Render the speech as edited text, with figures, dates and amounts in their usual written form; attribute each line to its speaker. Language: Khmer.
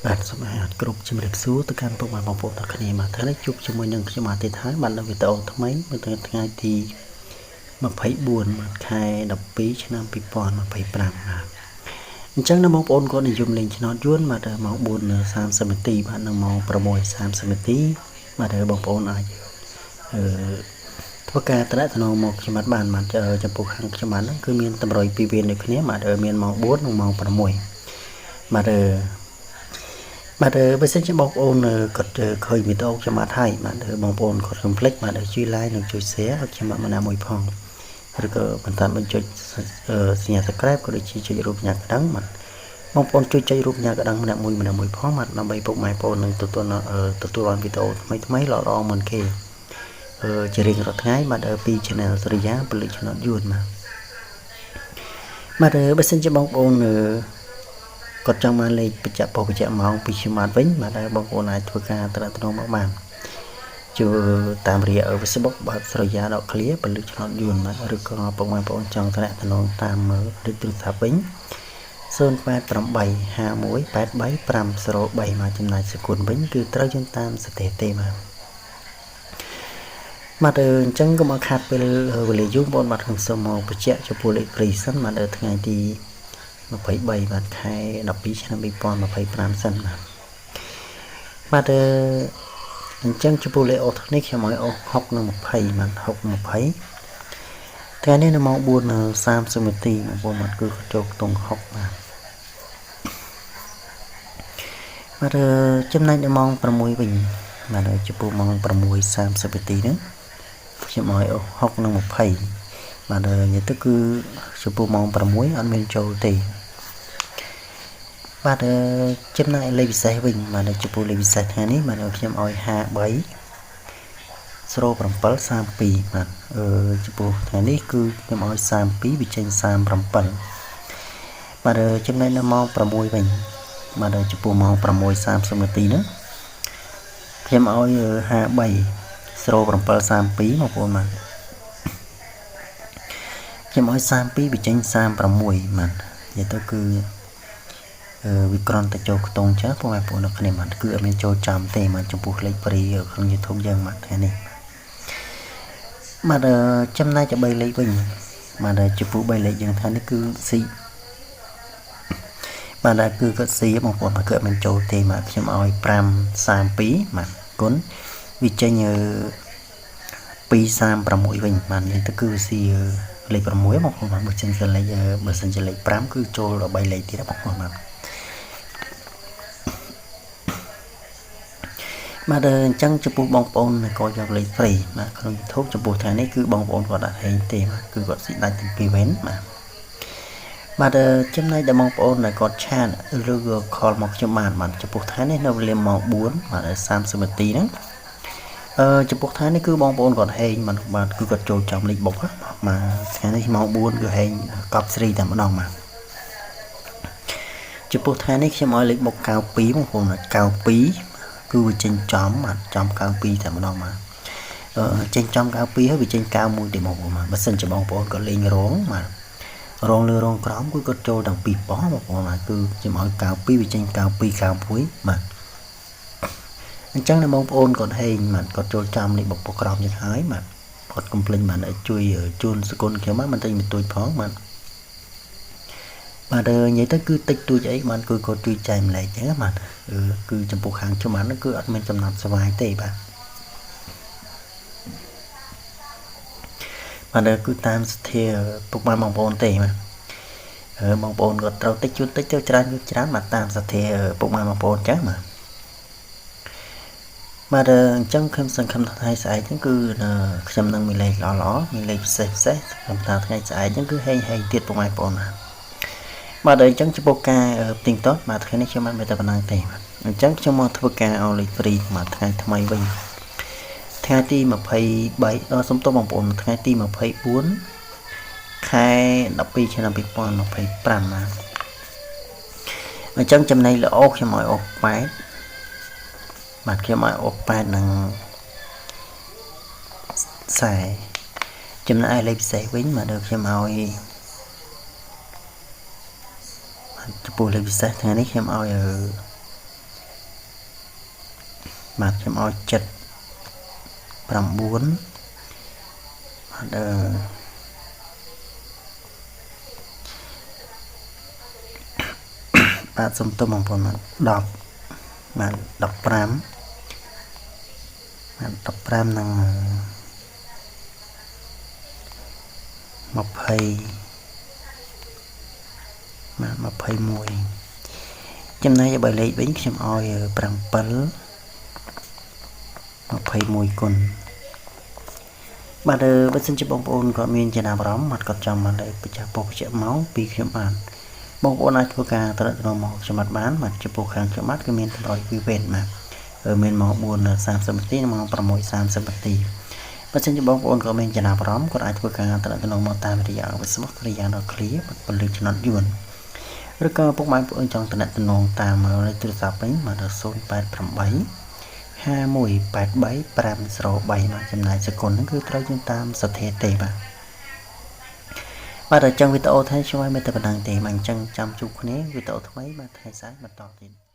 Speaker 1: បាទសូមឲ្យគ្រប់ជំរាបសួរទៅកាន់ពុកម៉ែបងប្អូនទាំងគ្នាបាទថ្ងៃនេះជួបជាមួយនឹងខ្ញុំអាទិត្យហើយបាននៅវីដេអូថ្មីនៅថ្ងៃទី24ខែ12ឆ្នាំ2025បាទអញ្ចឹងនៅបងប្អូនគាត់និយមលេងឆ្នោតយួនបាទម៉ោង4:30នាទីបាទនៅម៉ោង6:30នាទីបាទបងប្អូនអាចធ្វើការតំណងមកខ្ញុំបានចំពោះខាងខ្ញុំបានហ្នឹងគឺមានតម្រុយ2វេនដូចគ្នាបាទមានម៉ោង4និងម៉ោង6បាទបើសិនជាបងប្អូនគាត់ឃើញវីដេអូខ្ញុំអត់ហើយបាទបងប្អូនគាត់កុំភ្លេចបាទជួយ like និងជួយ share ឲ្យខ្ញុំម្នាក់មួយផងឬក៏បន្តបញ្ចុចសញ្ញា subscribe ក៏ដូចជាចុចរូបញ៉ាកណ្ដឹងបាទបងប្អូនជួយចុចរូបញ៉ាកណ្ដឹងម្នាក់មួយផងបាទដើម្បីពុកម៉ែបងប្អូននឹងទទួលបានវីដេអូថ្មីល្អៗមុនគេជារៀងរាល់ថ្ងៃបាទពី channel សរិយាពលិចឆ្នោតយួនបាទបើសិនជាបងប្អូនគាត់ចង់បានលេខបញ្ជាក់ម៉ោងពីខ្ញុំបានវិញបាទបងប្អូនអាចធ្វើការតំណងមកបានជួយតាមរយៈ Facebook បាទសរិយាដកឃ្លាពលិចឆ្នោតយួនបាទឬក៏បងប្អូនចង់តំណងតាមលេខទូរស័ព្ទវិញ088518353មកចំណាយសគុណវិញគឺត្រូវយើងតាមស្ថិតិបាទអញ្ចឹងកុំឲ្យខាត់ពេលវេលាយូរបងបាទខ្ញុំសូមមកបញ្ជាក់ចំពោះលេខព្រីសិនបាទថ្ងៃទី23បាទខែ12ឆ្នាំ2025សិនបាទអញ្ចឹងចំពោះលេខអូសនេះខ្ញុំឲ្យអូស6និង20បាទ6 20ថ្ងៃនេះនៅម៉ោង4:30នាទីបងប្អូនបាទគឺចូលខ្ទង់6បាទចំណែកនៅម៉ោង6វិញបាទចំពោះម៉ោង6:30នាទីហ្នឹងខ្ញុំឲ្យអូស6និង20បាទនិយាយទៅគឺចំពោះម៉ោង6អត់មានចូលទេបាទចំណែកលេខពិសេសវិញបាទចំពោះលេខពិសេសថ្ងៃនេះបាទខ្ញុំឲ្យ53 0732បាទចំពោះថ្ងៃនេះគឺខ្ញុំឲ្យ32វាចេញ37បាទចំណែកនៅម៉ោង6វិញបាទចំពោះម៉ោង6:30នាទីហ្នឹងខ្ញុំឲ្យ53 0732បងប្អូនបាទខ្ញុំឲ្យ32វាចេញ36បាទនិយាយទៅគឺវាក្រន់តែចូលខ្ទង់ចាបងប្អូននៅគ្នាបាទគឺអត់មានចូលចាំទេមកចំពោះលេខព្រីក្នុង YouTube យើងបាទថ្ងៃនេះបាទចំណែក3លេខវិញបាទចំពោះ3លេខយើងថ្ងៃនេះគឺស៊ីបាទគឺគាត់ស៊ីបងប្អូនបាទគឺអត់មានចូលទេបាទខ្ញុំឲ្យ532បាទគុណវាចេញ236វិញបាទនេះទៅគឺស៊ីលេខ6បងប្អូនបាទបើសិនជាលេខ5គឺចូលដល់3លេខទៀតបងប្អូនបាទអញ្ចឹងចំពោះបងប្អូនក៏យកលេខព្រីបាទក្នុង YouTube ចំពោះថ្ងៃនេះគឺបងប្អូនគាត់អត់ហេងទេបាទគឺគាត់ស៊ីដាច់ទាំងពីរវិញបាទចំណែកដល់បងប្អូនគាត់ឆាតឬក៏ខលមកខ្ញុំបាទចំពោះថ្ងៃនេះនៅវេលាម៉ោង4បាទ30នាទីហ្នឹងចំពោះថ្ងៃនេះគឺបងប្អូនគាត់ហេងបាទគឺគាត់ចូលចំលេខបុកបាទថ្ងៃនេះម៉ោង4គឺហេងកប់ស្រីតែម្ដងបាទចំពោះថ្ងៃនេះខ្ញុំឲ្យលេខបុក92បងប្អូន92គឺវាចេញចំបាទចំ92តែម្ដងបាទចេញចំ92ហើយវាចេញ91ទេបងប្អូនបាទបើសិនជាបងប្អូនគាត់លេងរងបាទរងលើរងក្រោមគឺគាត់ចូលទាំងពីរប៉ោះបងប្អូនបាទគឺខ្ញុំឲ្យ92វាចេញ92 91បាទអញ្ចឹងបងប្អូនគាត់ហេងបាទគាត់ចូលចាំលេខបុកក្រោមយ៉ាងហើយបាទគាត់កុំភ្លេចបាទជួយជូនសគុណខ្ញុំបាទបន្តិចបន្តួចផងបាទបាទនិយាយទៅគឺតិចតួចអីបាទគឺគាត់ជួយចែកម្លែកចឹងបាទគឺចំពោះខាងខ្ញុំហ្នឹងគឺអត់មានចំណាត់ស្វាយទេបាទគឺតាមសធាពុកម៉ែបងប្អូនទេបាទបងប្អូនគាត់ត្រូវតិចជូនតិចទៅច្រើនបាទតាមសធាពុកម៉ែបងប្អូនចឹងបាទអញ្ចឹងខ្ញុំសង្ឃឹមថាថ្ងៃស្អែកហ្នឹងគឺខ្ញុំនឹងមានលេខល្អមានលេខពិសេសខ្ញុំថាថ្ងៃស្អែកហ្នឹងគឺហេងទៀតពុកម៉ែបងប្អូនបាទអញ្ចឹងចំពោះការទីងតតបាទថ្ងៃនេះខ្ញុំបានតែប៉ុណ្ណឹងទេបាទអញ្ចឹងខ្ញុំមកធ្វើការឲ្យលេខព្រីបាទថ្ងៃថ្មីវិញថ្ងៃទី23សុំទោសបងប្អូនថ្ងៃទី24ខែ12ឆ្នាំ2025បាទអញ្ចឹងចំណែកល្អខ្ញុំឲ្យអូស8បាទខ្ញុំឲ្យអូស8និង40ចំណែកលេខពិសេសវិញបាទខ្ញុំឲ្យចំពោះលេខពិសេសថ្ងៃនេះខ្ញុំឲ្យ បាទខ្ញុំឲ្យចិត្ត9បាទសុំទោសបងប្អូនបាទ10បាទ15បាទ15នឹង20បាទ21ចំណែកបើលេខវិញខ្ញុំឲ្យ7 21គុណបាទបើសិនជាបងប្អូនគាត់មានចំណាប់អារម្មណ៍គាត់ចង់មកលេខបញ្ជាក់ពុកបញ្ជាក់មកពីខ្ញុំបានបងប្អូនអាចធ្វើការតំណមកខ្ញុំបានបាទចំពោះខាងខ្ញុំគឺមានតម្រូវពីវេនបាទមានម៉ោង 4:30 នាទីនិងម៉ោង 6:30 នាទីបើសិនជាបងប្អូនក៏មានចំណាប់អារម្មណ៍គាត់អាចធ្វើការតំណមកតាមរយៈ Facebook ឬយ៉ាងដល់ clear ពលិចំណត់យួនឬក៏ពុកម៉ែបងប្អូនចង់តំណតាមលេខទូរស័ព្ទវិញបាទ088 5183 503បាទចំណាយសកុនហ្នឹងគឺត្រូវយើងតាមសទ្ធាទេបាទអញ្ចឹងវីដេអូថ្ងៃខ្ញុំឲ្យមានតែប៉ុណ្្នឹងទេបាទអញ្ចឹងចាំជួបគ្នាវីដេអូថ្មីបាទថ្ងៃស្អែកបន្តទៀត